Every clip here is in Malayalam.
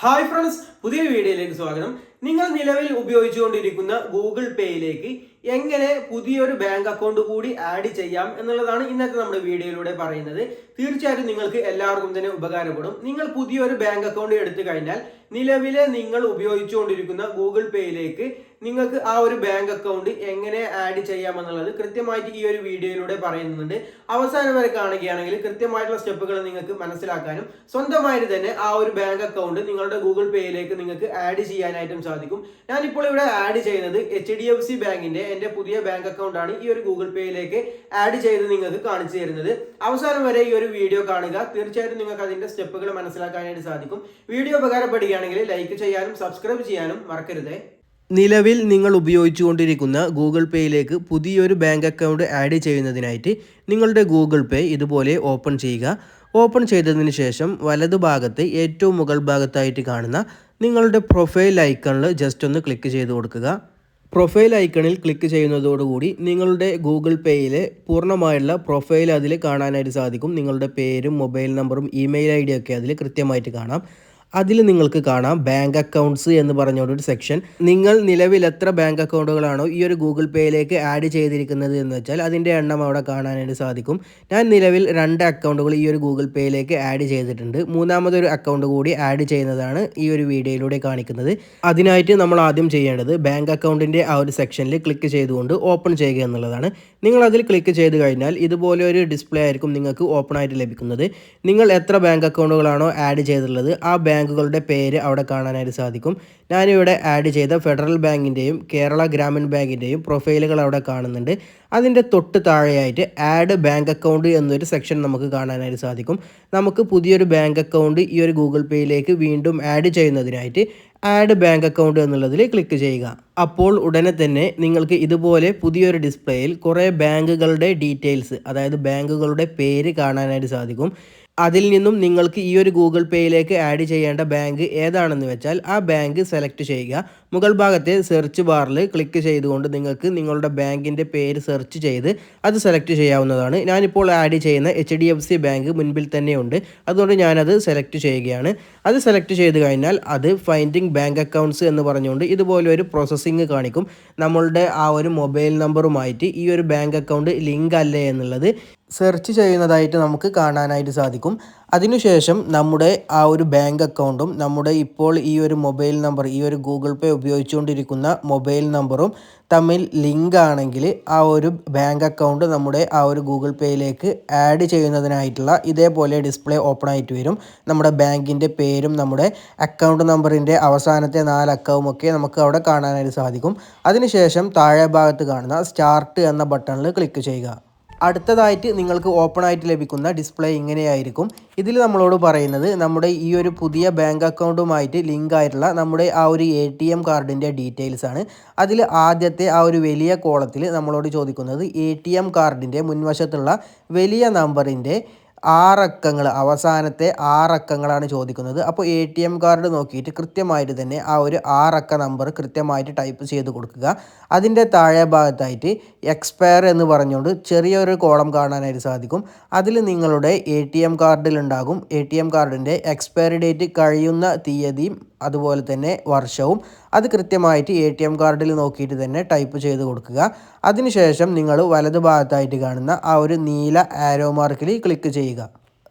ഹായ് ഫ്രണ്ട്സ്, പുതിയ വീഡിയോയിലേക്ക് സ്വാഗതം. നിങ്ങൾ നിലവിൽ ഉപയോഗിച്ചുകൊണ്ടിരിക്കുന്ന ഗൂഗിൾ പേയിലേക്ക് എങ്ങനെ പുതിയൊരു ബാങ്ക് അക്കൗണ്ട് കൂടി ആഡ് ചെയ്യാം എന്നുള്ളതാണ് ഇന്നത്തെ നമ്മുടെ വീഡിയോയിലൂടെ പറയുന്നത്. തീർച്ചയായിട്ടും നിങ്ങൾക്ക് എല്ലാവർക്കും തന്നെ ഉപകാരപ്പെടും. നിങ്ങൾ പുതിയൊരു ബാങ്ക് അക്കൗണ്ട് എടുത്തു കഴിഞ്ഞാൽ നിലവിലെ നിങ്ങൾ ഉപയോഗിച്ചുകൊണ്ടിരിക്കുന്ന ഗൂഗിൾ പേയിലേക്ക് നിങ്ങൾക്ക് ആ ഒരു ബാങ്ക് അക്കൗണ്ട് എങ്ങനെ ആഡ് ചെയ്യാമെന്നുള്ളത് കൃത്യമായിട്ട് ഈ ഒരു വീഡിയോയിലൂടെ പറയുന്നുണ്ട്. അവസാനം വരെ കാണുകയാണെങ്കിൽ കൃത്യമായിട്ടുള്ള സ്റ്റെപ്പുകൾ നിങ്ങൾക്ക് മനസ്സിലാക്കാനും സ്വന്തമായിട്ട് തന്നെ ആ ഒരു ബാങ്ക് അക്കൗണ്ട് നിങ്ങളുടെ ഗൂഗിൾ പേയിലേക്ക് നിങ്ങൾക്ക് ആഡ് ചെയ്യാനായിട്ടും സാധിക്കും. ഞാനിപ്പോൾ ഇവിടെ ആഡ് ചെയ്യുന്നത് HDFC ബാങ്കിന്റെ എൻ്റെ പുതിയ ബാങ്ക് അക്കൗണ്ട് ആണ് ഈ ഒരു ഗൂഗിൾ പേയിലേക്ക് ആഡ് ചെയ്ത് നിങ്ങൾക്ക് കാണിച്ചു തരുന്നത്. അവസാനം വരെ ഈ ഒരു വീഡിയോ കാണുക. തീർച്ചയായിട്ടും നിങ്ങൾക്ക് അതിന്റെ സ്റ്റെപ്പുകൾ മനസ്സിലാക്കാനായിട്ട് സാധിക്കും. വീഡിയോ ഉപകാരപ്പെടുകയാണെങ്കിൽ ലൈക്ക് ചെയ്യാനും സബ്സ്ക്രൈബ് ചെയ്യാനും മറക്കരുത്. നിലവിൽ നിങ്ങൾ ഉപയോഗിച്ചുകൊണ്ടിരിക്കുന്ന ഗൂഗിൾ പേയിലേക്ക് പുതിയൊരു ബാങ്ക് അക്കൗണ്ട് ആഡ് ചെയ്യുന്നതിനായിട്ട് നിങ്ങളുടെ ഗൂഗിൾ പേ ഇതുപോലെ ഓപ്പൺ ചെയ്യുക. ഓപ്പൺ ചെയ്തതിന് ശേഷം വലതുഭാഗത്ത് ഏറ്റവും മുകൾ ഭാഗത്തായിട്ട് കാണുന്ന നിങ്ങളുടെ പ്രൊഫൈൽ ഐക്കണിൽ ജസ്റ്റ് ഒന്ന് ക്ലിക്ക് ചെയ്ത് കൊടുക്കുക. പ്രൊഫൈൽ ഐക്കണിൽ ക്ലിക്ക് ചെയ്യുന്നതോടുകൂടി നിങ്ങളുടെ ഗൂഗിൾ പേയിലെ പൂർണ്ണമായുള്ള പ്രൊഫൈൽ അതിൽ കാണാനായിട്ട് സാധിക്കും. നിങ്ങളുടെ പേരും മൊബൈൽ നമ്പറും ഇമെയിൽ ID ഒക്കെ അതിൽ കൃത്യമായിട്ട് കാണാം. അതിൽ നിങ്ങൾക്ക് കാണാം ബാങ്ക് അക്കൗണ്ട്സ് എന്ന് പറഞ്ഞൊരു സെക്ഷൻ. നിങ്ങൾ നിലവിൽ എത്ര ബാങ്ക് അക്കൗണ്ടുകളാണോ ഈ ഒരു ഗൂഗിൾ പേയിലേക്ക് ആഡ് ചെയ്തിരിക്കുന്നത് എന്ന് വെച്ചാൽ അതിൻ്റെ എണ്ണം അവിടെ കാണാനായിട്ട് സാധിക്കും. ഞാൻ നിലവിൽ 2 അക്കൗണ്ടുകൾ ഈ ഒരു ഗൂഗിൾ പേയിലേക്ക് ആഡ് ചെയ്തിട്ടുണ്ട്. മൂന്നാമതൊരു അക്കൗണ്ട് കൂടി ആഡ് ചെയ്യുന്നതാണ് ഈ ഒരു വീഡിയോയിലൂടെ കാണിക്കുന്നത്. അതിനായിട്ട് നമ്മൾ ആദ്യം ചെയ്യേണ്ടത് ബാങ്ക് അക്കൗണ്ടിൻ്റെ ആ ഒരു സെക്ഷനിൽ ക്ലിക്ക് ചെയ്തുകൊണ്ട് ഓപ്പൺ ചെയ്യുക എന്നുള്ളതാണ്. നിങ്ങൾ അതിൽ ക്ലിക്ക് ചെയ്ത് കഴിഞ്ഞാൽ ഇതുപോലെ ഒരു ഡിസ്പ്ലേ ആയിരിക്കും നിങ്ങൾക്ക് ഓപ്പൺ ആയിട്ട് ലഭിക്കുന്നത്. നിങ്ങൾ എത്ര ബാങ്ക് അക്കൗണ്ടുകളാണോ ആഡ് ചെയ്തിട്ടുള്ളത് ആ ബാങ്കുകളുടെ പേര് അവിടെ കാണാനായിട്ട് സാധിക്കും. ഞാനിവിടെ ആഡ് ചെയ്ത ഫെഡറൽ ബാങ്കിൻ്റെയും കേരള ഗ്രാമീൺ ബാങ്കിൻ്റെയും പ്രൊഫൈലുകൾ അവിടെ കാണുന്നുണ്ട്. അതിൻ്റെ തൊട്ട് താഴെയായിട്ട് ആഡ് ബാങ്ക് അക്കൗണ്ട് എന്നൊരു സെക്ഷൻ നമുക്ക് കാണാനായിട്ട് സാധിക്കും. നമുക്ക് പുതിയൊരു ബാങ്ക് അക്കൗണ്ട് ഈ ഒരു ഗൂഗിൾ പേയിലേക്ക് വീണ്ടും ആഡ് ചെയ്യുന്നതിനായിട്ട് ആഡ് ബാങ്ക് അക്കൗണ്ട് എന്നുള്ളതിൽ ക്ലിക്ക് ചെയ്യുക. അപ്പോൾ ഉടനെ തന്നെ നിങ്ങൾക്ക് ഇതുപോലെ പുതിയൊരു ഡിസ്പ്ലേയിൽ കുറേ ബാങ്കുകളുടെ ഡീറ്റെയിൽസ്, അതായത് ബാങ്കുകളുടെ പേര് കാണാനായിട്ട് സാധിക്കും. അതിൽ നിന്നും നിങ്ങൾക്ക് ഈ ഒരു ഗൂഗിൾ പേയിലേക്ക് ആഡ് ചെയ്യേണ്ട ബാങ്ക് ഏതാണെന്ന് വെച്ചാൽ ആ ബാങ്ക് സെലക്ട് ചെയ്യുക. മുകൾ ഭാഗത്തെ സെർച്ച് ബാറിൽ ക്ലിക്ക് ചെയ്തുകൊണ്ട് നിങ്ങൾക്ക് നിങ്ങളുടെ ബാങ്കിൻ്റെ പേര് സെർച്ച് ചെയ്ത് അത് സെലക്ട് ചെയ്യാവുന്നതാണ്. ഞാനിപ്പോൾ ആഡ് ചെയ്യുന്ന HDFC ബാങ്ക് മുൻപിൽ തന്നെയുണ്ട്, അതുകൊണ്ട് ഞാനത് സെലക്ട് ചെയ്യുകയാണ്. അത് സെലക്ട് ചെയ്ത് കഴിഞ്ഞാൽ അത് ഫൈൻഡിങ് ബാങ്ക് അക്കൗണ്ട്സ് എന്ന് പറഞ്ഞുകൊണ്ട് ഇതുപോലെ ഒരു പ്രോസസ്സിങ് കാണിക്കും. നമ്മളുടെ ആ ഒരു മൊബൈൽ നമ്പറുമായിട്ട് ഈ ഒരു ബാങ്ക് അക്കൗണ്ട് ലിങ്ക് അല്ലേ എന്നുള്ളത് സെർച്ച് ചെയ്യുന്നതായിട്ട് നമുക്ക് കാണാനായിട്ട് സാധിക്കും. അതിനുശേഷം നമ്മുടെ ആ ഒരു ബാങ്ക് അക്കൗണ്ടും നമ്മുടെ ഇപ്പോൾ ഈ ഒരു മൊബൈൽ നമ്പർ, ഈ ഒരു ഗൂഗിൾ പേ ഉപയോഗിച്ചുകൊണ്ടിരിക്കുന്ന മൊബൈൽ നമ്പറും തമ്മിൽ ലിങ്ക് ആണെങ്കിൽ ആ ഒരു ബാങ്ക് അക്കൗണ്ട് നമ്മുടെ ആ ഒരു ഗൂഗിൾ പേയിലേക്ക് ആഡ് ചെയ്യുന്നതിനായിട്ടുള്ള ഇതേപോലെ ഡിസ്പ്ലേ ഓപ്പൺ ആയിട്ട് വരും. നമ്മുടെ ബാങ്കിൻ്റെ പേരും നമ്മുടെ അക്കൗണ്ട് നമ്പറിൻ്റെ അവസാനത്തെ 4 അക്കവും ഒക്കെ നമുക്ക് അവിടെ കാണാനായിട്ട് സാധിക്കും. അതിനുശേഷം താഴെ ഭാഗത്ത് കാണുന്ന സ്റ്റാർട്ട് എന്ന ബട്ടണിൽ ക്ലിക്ക് ചെയ്യുക. അടുത്തതായിട്ട് നിങ്ങൾക്ക് ഓപ്പൺ ആയിട്ട് ലഭിക്കുന്ന ഡിസ്പ്ലേ ഇങ്ങനെയായിരിക്കും. ഇതിൽ നമ്മളോട് പറയുന്നത് നമ്മുടെ ഈ ഒരു പുതിയ ബാങ്ക് അക്കൗണ്ടുമായിട്ട് ലിങ്ക് ആയിട്ടുള്ള നമ്മുടെ ആ ഒരു ATM കാർഡിൻ്റെ ഡീറ്റെയിൽസ് ആണ്. അതിൽ ആദ്യത്തെ ആ ഒരു വലിയ കോളത്തിൽ നമ്മളോട് ചോദിക്കുന്നത് ATM കാർഡിൻ്റെ മുൻവശത്തുള്ള വലിയ നമ്പറിൻ്റെ 6 അക്കങ്ങൾ, അവസാനത്തെ 6 അക്കങ്ങളാണ് ചോദിക്കുന്നത്. അപ്പോൾ ATM കാർഡ് നോക്കിയിട്ട് കൃത്യമായിട്ട് തന്നെ ആ ഒരു 6 അക്ക നമ്പർ കൃത്യമായിട്ട് ടൈപ്പ് ചെയ്ത് കൊടുക്കുക. അതിൻ്റെ താഴെ ഭാഗത്തായിട്ട് എക്സ്പയർ എന്ന് പറഞ്ഞുകൊണ്ട് ചെറിയൊരു കോളം കാണാനായിട്ട് സാധിക്കും. അതിൽ നിങ്ങളുടെ ATM കാർഡിലുണ്ടാകും ATM കാർഡിൻ്റെ എക്സ്പയറി ഡേറ്റ് കഴിയുന്ന തീയതിയും അതുപോലെ തന്നെ വർഷവും. അത് കൃത്യമായിട്ട് ATM കാർഡിൽ നോക്കിയിട്ട് തന്നെ ടൈപ്പ് ചെയ്ത് കൊടുക്കുക. അതിനുശേഷം നിങ്ങൾ വലതു ഭാഗത്തായിട്ട് കാണുന്ന ആ ഒരു നീല ആരോ മാർക്കിൽ ക്ലിക്ക് ചെയ്യുക.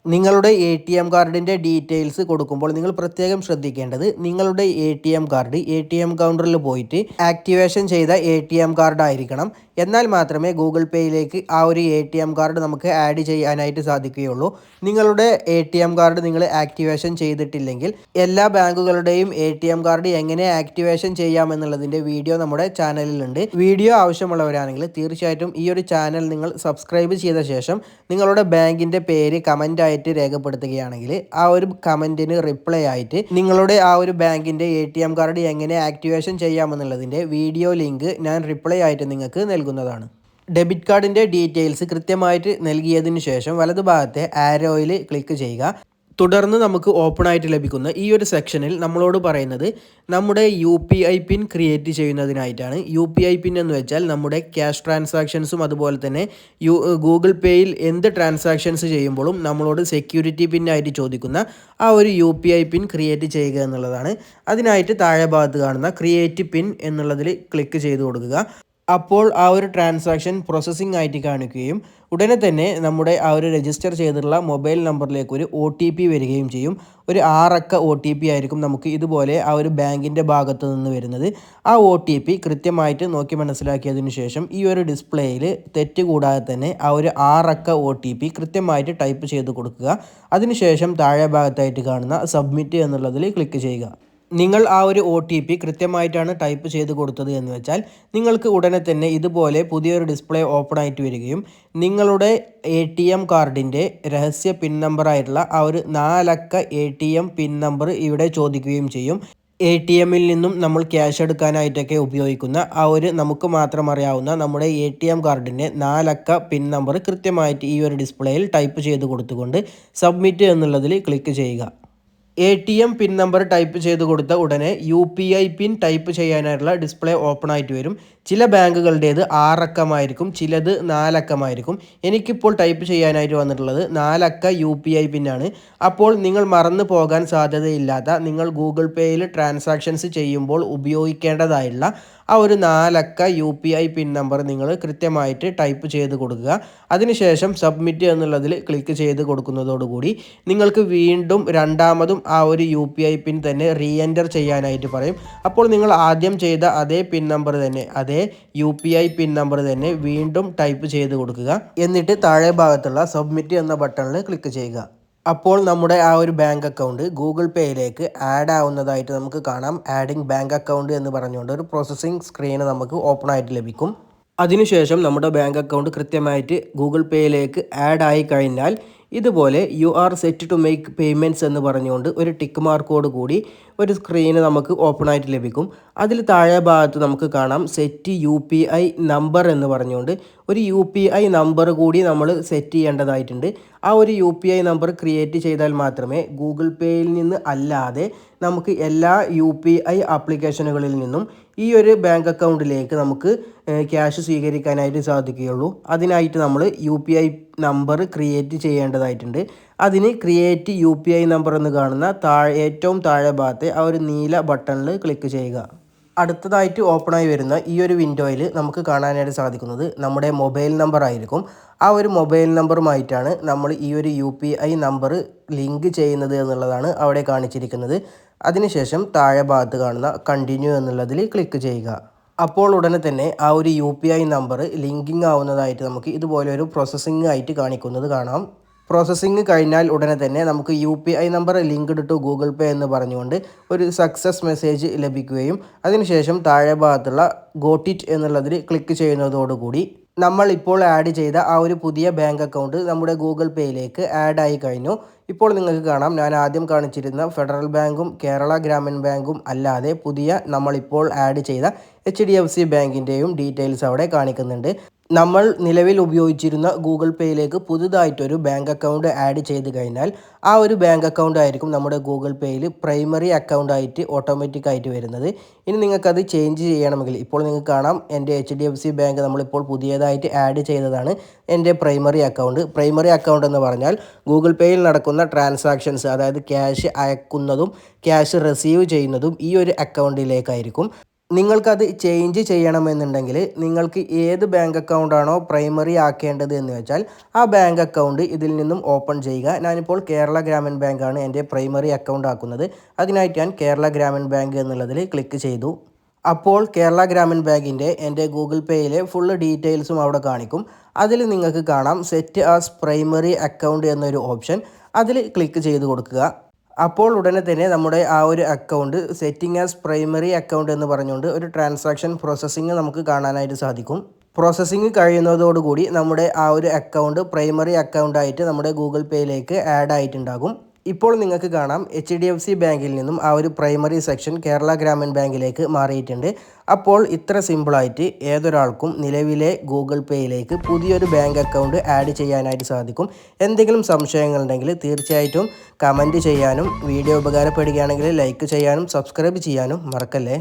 നിങ്ങളുടെ ATM കാർഡിൻ്റെ ഡീറ്റെയിൽസ് കൊടുക്കുമ്പോൾ നിങ്ങൾ പ്രത്യേകം ശ്രദ്ധിക്കേണ്ടത് നിങ്ങളുടെ ATM കാർഡ് ATM കൗണ്ടറിൽ പോയിട്ട് ആക്ടിവേഷൻ ചെയ്ത ATM കാർഡ് ആയിരിക്കണം. എന്നാൽ മാത്രമേ ഗൂഗിൾ പേയിലേക്ക് ആ ഒരു ATM കാർഡ് നമുക്ക് ആഡ് ചെയ്യാനായിട്ട് സാധിക്കുകയുള്ളൂ. നിങ്ങളുടെ ATM കാർഡ് നിങ്ങൾ ആക്ടിവേഷൻ ചെയ്തിട്ടില്ലെങ്കിൽ എല്ലാ ബാങ്കുകളുടെയും ATM കാർഡ് എങ്ങനെ ആക്ടിവേഷൻ ചെയ്യാമെന്നുള്ളതിൻ്റെ വീഡിയോ നമ്മുടെ ചാനലിലുണ്ട്. വീഡിയോ ആവശ്യമുള്ളവരാണെങ്കിൽ തീർച്ചയായിട്ടും ഈ ഒരു ചാനൽ നിങ്ങൾ സബ്സ്ക്രൈബ് ചെയ്ത ശേഷം നിങ്ങളുടെ ബാങ്കിൻ്റെ പേര് കമൻ്റ് ആയിട്ട് രേഖപ്പെടുത്തുകയാണെങ്കിൽ ആ ഒരു കമൻറ്റിന് റിപ്ലൈ ആയിട്ട് നിങ്ങളുടെ ആ ഒരു ബാങ്കിൻ്റെ ATM കാർഡ് എങ്ങനെ ആക്ടിവേഷൻ ചെയ്യാമെന്നുള്ളതിൻ്റെ വീഡിയോ ലിങ്ക് ഞാൻ റിപ്ലൈ ആയിട്ട് നിങ്ങൾക്ക് നൽകുന്നതാണ്. ഡെബിറ്റ് കാർഡിൻ്റെ ഡീറ്റെയിൽസ് കൃത്യമായിട്ട് നൽകിയതിന് ശേഷം വലതുഭാഗത്തെ ആരോയിൽ ക്ലിക്ക് ചെയ്യുക. തുടർന്ന് നമുക്ക് ഓപ്പൺ ആയിട്ട് ലഭിക്കുന്ന ഈ ഒരു സെക്ഷനിൽ നമ്മളോട് പറയുന്നത് നമ്മുടെ UPI പിൻ ക്രിയേറ്റ് ചെയ്യുന്നതിനായിട്ടാണ്. UPI പിൻ എന്ന് വെച്ചാൽ നമ്മുടെ ക്യാഷ് ട്രാൻസാക്ഷൻസും അതുപോലെ തന്നെ ഗൂഗിൾ പേയിൽ എന്ത് ട്രാൻസാക്ഷൻസ് ചെയ്യുമ്പോഴും നമ്മളോട് സെക്യൂരിറ്റി പിന്നായിട്ട് ചോദിക്കുന്ന ആ ഒരു UPI പിൻ ക്രിയേറ്റ് ചെയ്യുക എന്നുള്ളതാണ്. അതിനായിട്ട് താഴെ ഭാഗത്ത് കാണുന്ന ക്രിയേറ്റ് പിൻ എന്നുള്ളതിൽ ക്ലിക്ക് ചെയ്ത് കൊടുക്കുക. അപ്പോൾ ആ ഒരു ട്രാൻസാക്ഷൻ പ്രോസസ്സിംഗ് ആയിട്ട് കാണിക്കുകയും ഉടനെ തന്നെ നമ്മുടെ ആ ഒരു രജിസ്റ്റർ ചെയ്തിട്ടുള്ള മൊബൈൽ നമ്പറിലേക്ക് ഒരു OTP വരികയും ചെയ്യും. ഒരു 6 അക്ക OTP ആയിരിക്കും നമുക്ക് ഇതുപോലെ ആ ഒരു ബാങ്കിൻ്റെ ഭാഗത്ത് നിന്ന് വരുന്നത്. ആ OTP കൃത്യമായിട്ട് നോക്കി മനസ്സിലാക്കിയതിനു ശേഷം ഈ ഒരു ഡിസ്പ്ലേയിൽ തെറ്റ് കൂടാതെ തന്നെ ആ ഒരു 6 അക്ക OTP കൃത്യമായിട്ട് ടൈപ്പ് ചെയ്ത് കൊടുക്കുക. അതിനുശേഷം താഴെ ഭാഗത്തായിട്ട് കാണുന്ന സബ്മിറ്റ് എന്നുള്ളതിൽ ക്ലിക്ക് ചെയ്യുക. നിങ്ങൾ ആ ഒരു OTP കൃത്യമായിട്ടാണ് ടൈപ്പ് ചെയ്ത് കൊടുത്തത് എന്ന് വെച്ചാൽ നിങ്ങൾക്ക് ഉടനെ തന്നെ ഇതുപോലെ പുതിയൊരു ഡിസ്പ്ലേ ഓപ്പൺ ആയിട്ട് വരികയും നിങ്ങളുടെ ATM കാർഡിൻ്റെ രഹസ്യ പിൻ നമ്പർ ആയിട്ടുള്ള ആ ഒരു 4 അക്ക ATM പിൻ നമ്പർ ഇവിടെ ചോദിക്കുകയും ചെയ്യും. ATMിൽ നിന്നും നമ്മൾ ക്യാഷ് എടുക്കാനായിട്ടൊക്കെ ഉപയോഗിക്കുന്ന ആ ഒരു നമുക്ക് മാത്രം അറിയാവുന്ന നമ്മുടെ ATM കാർഡിൻ്റെ 4 അക്ക പിൻ നമ്പർ കൃത്യമായിട്ട് ഈ ഒരു ഡിസ്പ്ലേയിൽ ടൈപ്പ് ചെയ്ത് കൊടുത്തുകൊണ്ട് സബ്മിറ്റ് എന്നുള്ളതിൽ ക്ലിക്ക് ചെയ്യുക. ATM പിൻ നമ്പർ ടൈപ്പ് ചെയ്ത് കൊടുത്ത ഉടനെ UPI പിൻ ടൈപ്പ് ചെയ്യാനായിട്ടുള്ള ഡിസ്പ്ലേ ഓപ്പൺ ആയിട്ട് വരും. ചില ബാങ്കുകളുടേത് 6 അക്കമായിരിക്കും, ചിലത് 4 അക്കമായിരിക്കും. എനിക്കിപ്പോൾ ടൈപ്പ് ചെയ്യാനായിട്ട് വന്നിട്ടുള്ളത് 4 അക്ക UPI പിന്നാണ്. അപ്പോൾ നിങ്ങൾ മറന്നു പോകാൻ സാധ്യതയില്ലാത്ത നിങ്ങൾ ഗൂഗിൾ പേയിൽ ട്രാൻസാക്ഷൻസ് ചെയ്യുമ്പോൾ ഉപയോഗിക്കേണ്ടതായുള്ള ആ ഒരു 4 അക്ക UPI പിൻ നമ്പർ നിങ്ങൾ കൃത്യമായിട്ട് ടൈപ്പ് ചെയ്ത് കൊടുക്കുക. അതിനുശേഷം സബ്മിറ്റ് എന്നുള്ളതിൽ ക്ലിക്ക് ചെയ്ത് കൊടുക്കുന്നതോടുകൂടി നിങ്ങൾക്ക് വീണ്ടും രണ്ടാമതും ആ ഒരു UPI പിൻ തന്നെ റീഎൻറ്റർ ചെയ്യാനായിട്ട് പറയും. അപ്പോൾ നിങ്ങൾ ആദ്യം ചെയ്ത അതേ പിൻ നമ്പർ തന്നെ, അതേ UPI പിൻ നമ്പർ തന്നെ വീണ്ടും ടൈപ്പ് ചെയ്ത് കൊടുക്കുക. എന്നിട്ട് താഴെ ഭാഗത്തുള്ള സബ്മിറ്റ് എന്ന ബട്ടണിൽ ക്ലിക്ക് ചെയ്യുക. അപ്പോൾ നമ്മുടെ ആ ഒരു ബാങ്ക് അക്കൗണ്ട് ഗൂഗിൾ പേയിലേക്ക് ആഡ് ആവുന്നതായിട്ട് നമുക്ക് കാണാം. ആഡിങ് ബാങ്ക് അക്കൗണ്ട് എന്ന് പറഞ്ഞുകൊണ്ട് ഒരു പ്രോസസ്സിംഗ് സ്ക്രീൻ നമുക്ക് ഓപ്പൺ ആയിട്ട് ലഭിക്കും. അതിനുശേഷം നമ്മുടെ ബാങ്ക് അക്കൗണ്ട് കൃത്യമായിട്ട് ഗൂഗിൾ പേയിലേക്ക് ആഡ് ആയി കഴിഞ്ഞാൽ ഇതുപോലെ you are set to make payments എന്ന് പറഞ്ഞുകൊണ്ട് ഒരു ടിക്ക് മാർക്കോട് കൂടി ഒരു സ്ക്രീന് നമുക്ക് ഓപ്പൺ ആയിട്ട് ലഭിക്കും. അതിൽ താഴെ ഭാഗത്ത് നമുക്ക് കാണാം സെറ്റ് UPI നമ്പർ എന്ന് പറഞ്ഞുകൊണ്ട് ഒരു UPI നമ്പർ കൂടി നമ്മൾ സെറ്റ് ചെയ്യേണ്ടതായിട്ടുണ്ട്. ആ ഒരു UPI നമ്പർ ക്രിയേറ്റ് ചെയ്താൽ മാത്രമേ ഗൂഗിൾ പേയിൽ നിന്ന് അല്ലാതെ നമുക്ക് എല്ലാ UPI ആപ്ലിക്കേഷനുകളിൽ നിന്നും ഈ ഒരു ബാങ്ക് അക്കൗണ്ടിലേക്ക് നമുക്ക് ക്യാഷ് സ്വീകരിക്കാനായിട്ട് സാധിക്കുകയുള്ളൂ. അതിനായിട്ട് നമ്മൾ UPI നമ്പർ ക്രിയേറ്റ് ചെയ്യേണ്ടതായിട്ടുണ്ട്. അതിന് ക്രിയേറ്റ് UPI നമ്പർ എന്ന് കാണുന്ന ഏറ്റവും താഴെ ഭാഗത്തെ ആ ഒരു നീല ബട്ടണിൽ ക്ലിക്ക് ചെയ്യുക. അടുത്തതായിട്ട് ഓപ്പണായി വരുന്ന ഈ ഒരു വിൻഡോയിൽ നമുക്ക് കാണാനായിട്ട് സാധിക്കുന്നത് നമ്മുടെ മൊബൈൽ നമ്പർ ആയിരിക്കും. ആ ഒരു മൊബൈൽ നമ്പറുമായിട്ടാണ് നമ്മൾ ഈ ഒരു UPI നമ്പർ ലിങ്ക് ചെയ്യുന്നത് എന്നുള്ളതാണ് അവിടെ കാണിച്ചിരിക്കുന്നത്. അതിനുശേഷം താഴെ ഭാഗത്ത് കാണുന്ന കണ്ടിന്യൂ എന്നുള്ളതിൽ ക്ലിക്ക് ചെയ്യുക. അപ്പോൾ ഉടനെ തന്നെ ആ ഒരു UPI നമ്പർ ലിങ്കിങ് ആവുന്നതായിട്ട് നമുക്ക് ഇതുപോലെ ഒരു പ്രോസസ്സിംഗ് ആയിട്ട് കാണിക്കുന്നത് കാണാം. പ്രോസസ്സിംഗ് കഴിഞ്ഞാൽ ഉടനെ തന്നെ നമുക്ക് UPI number linked to Google Pay എന്ന് പറഞ്ഞുകൊണ്ട് ഒരു സക്സസ് മെസ്സേജ് ലഭിക്കുകയും അതിനുശേഷം താഴെ ഭാഗത്തുള്ള ഗോട്ട് ഇറ്റ് എന്നുള്ളതിൽ ക്ലിക്ക് ചെയ്യുന്നതോടുകൂടി നമ്മൾ ഇപ്പോൾ ആഡ് ചെയ്ത ആ ഒരു പുതിയ ബാങ്ക് അക്കൗണ്ട് നമ്മുടെ ഗൂഗിൾ പേയിലേക്ക് ആഡ് ആയി കഴിഞ്ഞു. ഇപ്പോൾ നിങ്ങൾക്ക് കാണാം ഞാൻ ആദ്യം കാണിച്ചിരുന്ന ഫെഡറൽ ബാങ്കും കേരള ഗ്രാമീൺ ബാങ്കും അല്ലാതെ പുതിയ നമ്മളിപ്പോൾ ആഡ് ചെയ്ത HDFC ബാങ്കിൻ്റെയും ഡീറ്റെയിൽസ് അവിടെ കാണിക്കുന്നുണ്ട്. നമ്മൾ നിലവിൽ ഉപയോഗിച്ചിരുന്ന ഗൂഗിൾ പേയിലേക്ക് പുതുതായിട്ടൊരു ബാങ്ക് അക്കൗണ്ട് ആഡ് ചെയ്ത് കഴിഞ്ഞാൽ ആ ഒരു ബാങ്ക് അക്കൗണ്ട് ആയിരിക്കും നമ്മുടെ ഗൂഗിൾ പേയിൽ പ്രൈമറി അക്കൗണ്ട് ആയിട്ട് ഓട്ടോമാറ്റിക്കായിട്ട് വരുന്നത്. ഇനി നിങ്ങൾക്കത് ചേഞ്ച് ചെയ്യണമെങ്കിൽ ഇപ്പോൾ നിങ്ങൾക്ക് കാണാം എൻ്റെ HDFC ബാങ്ക് നമ്മളിപ്പോൾ പുതിയതായിട്ട് ആഡ് ചെയ്തതാണ് എൻ്റെ പ്രൈമറി അക്കൗണ്ട്. പ്രൈമറി അക്കൗണ്ട് എന്ന് പറഞ്ഞാൽ ഗൂഗിൾ പേയിൽ നടക്കുന്ന ട്രാൻസാക്ഷൻസ്, അതായത് ക്യാഷ് അയക്കുന്നതും ക്യാഷ് റിസീവ് ചെയ്യുന്നതും ഈ ഒരു അക്കൗണ്ടിലേക്കായിരിക്കും. നിങ്ങൾക്കത് ചേഞ്ച് ചെയ്യണമെന്നുണ്ടെങ്കിൽ നിങ്ങൾക്ക് ഏത് ബാങ്ക് അക്കൗണ്ടാണോ പ്രൈമറി ആക്കേണ്ടത് എന്ന് വെച്ചാൽ ആ ബാങ്ക് അക്കൗണ്ട് ഇതിൽ നിന്നും ഓപ്പൺ ചെയ്യുക. ഞാനിപ്പോൾ കേരള ഗ്രാമീൺ ബാങ്കാണ് എൻ്റെ പ്രൈമറി അക്കൗണ്ട് ആക്കുന്നത്. അതിനായിട്ട് ഞാൻ കേരള ഗ്രാമീൺ ബാങ്ക് എന്നുള്ളതിൽ ക്ലിക്ക് ചെയ്തു. അപ്പോൾ കേരള ഗ്രാമീൺ ബാങ്കിൻ്റെ എൻ്റെ ഗൂഗിൾ പേയിലെ ഫുള്ള് ഡീറ്റെയിൽസും അവിടെ കാണിക്കും. അതിൽ നിങ്ങൾക്ക് കാണാം സെറ്റ് ആസ് പ്രൈമറി അക്കൗണ്ട് എന്നൊരു ഓപ്ഷൻ, അതിൽ ക്ലിക്ക് ചെയ്ത് കൊടുക്കുക. അപ്പോൾ ഉടനെ തന്നെ നമ്മുടെ ആ ഒരു account setting as primary account എന്ന് പറഞ്ഞുകൊണ്ട് ഒരു ട്രാൻസാക്ഷൻ പ്രോസസ്സിങ് നമുക്ക് കാണാനായിട്ട് സാധിക്കും. പ്രോസസ്സിങ് കഴിയുന്നതോടുകൂടി നമ്മുടെ ആ ഒരു അക്കൗണ്ട് പ്രൈമറി അക്കൗണ്ടായിട്ട് നമ്മുടെ ഗൂഗിൾ പേയിലേക്ക് ആഡ് ആയിട്ടുണ്ടാകും. ഇപ്പോൾ നിങ്ങൾക്ക് കാണാം HDFC ബാങ്കിൽ നിന്നും ആ ഒരു പ്രൈമറി സെക്ഷൻ കേരള ഗ്രാമീൺ ബാങ്കിലേക്ക് മാറിയിട്ടുണ്ട്. അപ്പോൾ ഇത്ര സിമ്പിളായിട്ട് ഏതൊരാൾക്കും നിലവിലെ ഗൂഗിൾ പേയിലേക്ക് പുതിയൊരു ബാങ്ക് അക്കൗണ്ട് ആഡ് ചെയ്യാനായിട്ട് സാധിക്കും. എന്തെങ്കിലും സംശയങ്ങളുണ്ടെങ്കിൽ തീർച്ചയായിട്ടും കമൻറ്റ് ചെയ്യാനും വീഡിയോ ഉപകാരപ്പെടുകയാണെങ്കിൽ ലൈക്ക് ചെയ്യാനും സബ്സ്ക്രൈബ് ചെയ്യാനും മറക്കല്ലേ.